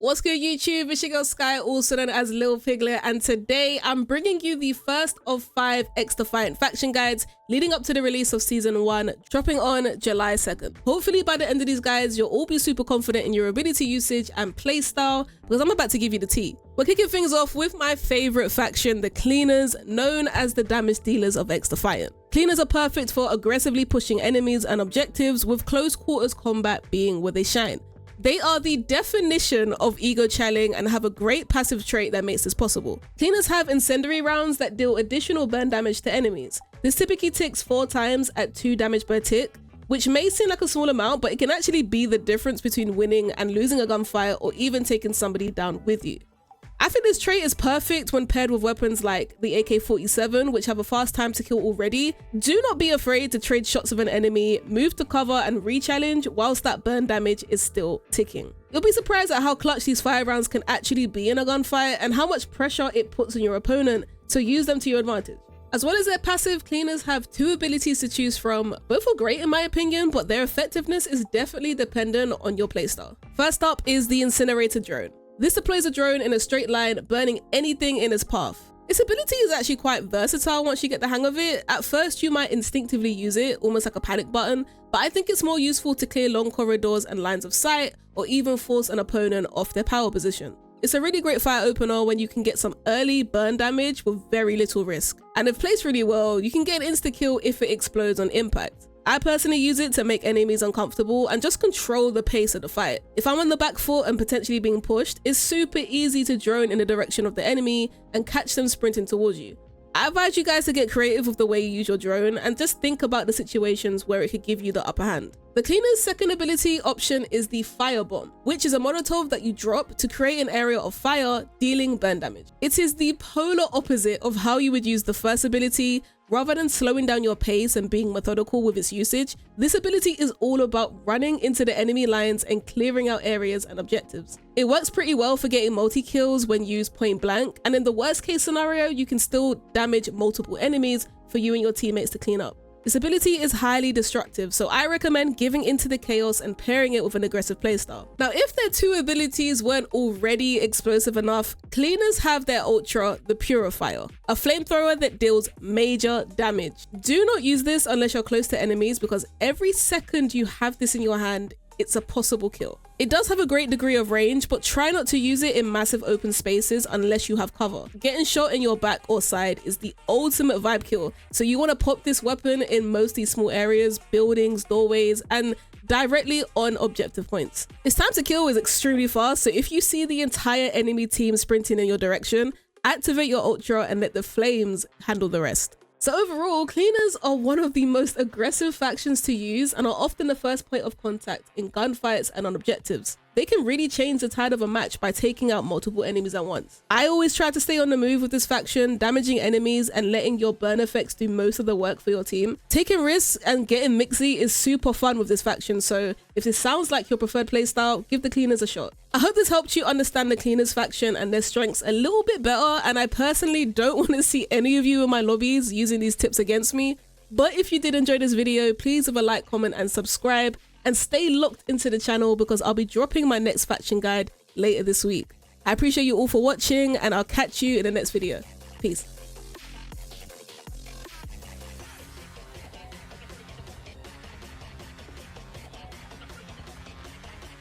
What's good, YouTube? It's your girl Sky, also known as Lil Piglet, and today I'm bringing you the first of 5 XDefiant faction guides leading up to the release of Season 1, dropping on July 2nd. Hopefully by the end of these guides, you'll all be super confident in your ability usage and playstyle, because I'm about to give you the tea. We're kicking things off with my favorite faction, the Cleaners, known as the damage dealers of XDefiant. Cleaners are perfect for aggressively pushing enemies and objectives, with close quarters combat being where they shine. They are the definition of ego channeling and have a great passive trait that makes this possible. Cleaners have Incendiary rounds that deal additional burn damage to enemies. This typically ticks 4 times at 2 damage per tick, which may seem like a small amount, but it can actually be the difference between winning and losing a gunfight, or even taking somebody down with you. I think this trait is perfect when paired with weapons like the AK-47, which have a fast time to kill already. Do not be afraid to trade shots with an enemy, move to cover and re-challenge whilst that burn damage is still ticking. You'll be surprised at how clutch these fire rounds can actually be in a gunfight and how much pressure it puts on your opponent, so use them to your advantage. As well as their passive, Cleaners have 2 abilities to choose from. Both are great in my opinion, but their effectiveness is definitely dependent on your playstyle. First up is the Incinerator drone. This deploys a drone in a straight line, burning anything in its path. Its ability is actually quite versatile once you get the hang of it. At first, you might instinctively use it, almost like a panic button, but I think it's more useful to clear long corridors and lines of sight, or even force an opponent off their power position. It's a really great fire opener when you can get some early burn damage with very little risk. And if placed really well, you can get an insta kill if it explodes on impact. I personally use it to make enemies uncomfortable and just control the pace of the fight. If I'm on the back foot and potentially being pushed, it's super easy to drone in the direction of the enemy and catch them sprinting towards you. I advise you guys to get creative with the way you use your drone and just think about the situations where it could give you the upper hand. The Cleaner's second ability option is the Fire Bomb, which is a Molotov that you drop to create an area of fire, dealing burn damage. It is the polar opposite of how you would use the first ability. Rather than slowing down your pace and being methodical with its usage, this ability is all about running into the enemy lines and clearing out areas and objectives. It works pretty well for getting multi-kills when used point blank, and in the worst case scenario, you can still damage multiple enemies for you and your teammates to clean up. This ability is highly destructive, so I recommend giving into the chaos and pairing it with an aggressive playstyle. Now, if their 2 abilities weren't already explosive enough, Cleaners have their Ultra, the Purifier, a flamethrower that deals major damage. Do not use this unless you're close to enemies, because every second you have this in your hand, it's a possible kill. It does have a great degree of range, but try not to use it in massive open spaces unless you have cover. Getting shot in your back or side is the ultimate vibe kill, so you want to pop this weapon in mostly small areas, buildings, doorways, and directly on objective points. Its time to kill is extremely fast, so if you see the entire enemy team sprinting in your direction, activate your Ultra and let the flames handle the rest. So overall, Cleaners are one of the most aggressive factions to use and are often the first point of contact in gunfights and on objectives. They can really change the tide of a match by taking out multiple enemies at once. I always try to stay on the move with this faction, damaging enemies and letting your burn effects do most of the work for your team. Taking risks and getting mixy is super fun with this faction, so if this sounds like your preferred playstyle, give the Cleaners a shot. I hope this helped you understand the Cleaners faction and their strengths a little bit better, and I personally don't want to see any of you in my lobbies using these tips against me. But if you did enjoy this video, please leave a like, comment and subscribe, and stay locked into the channel because I'll be dropping my next faction guide later this week. I appreciate you all for watching, and I'll catch you in the next video. Peace.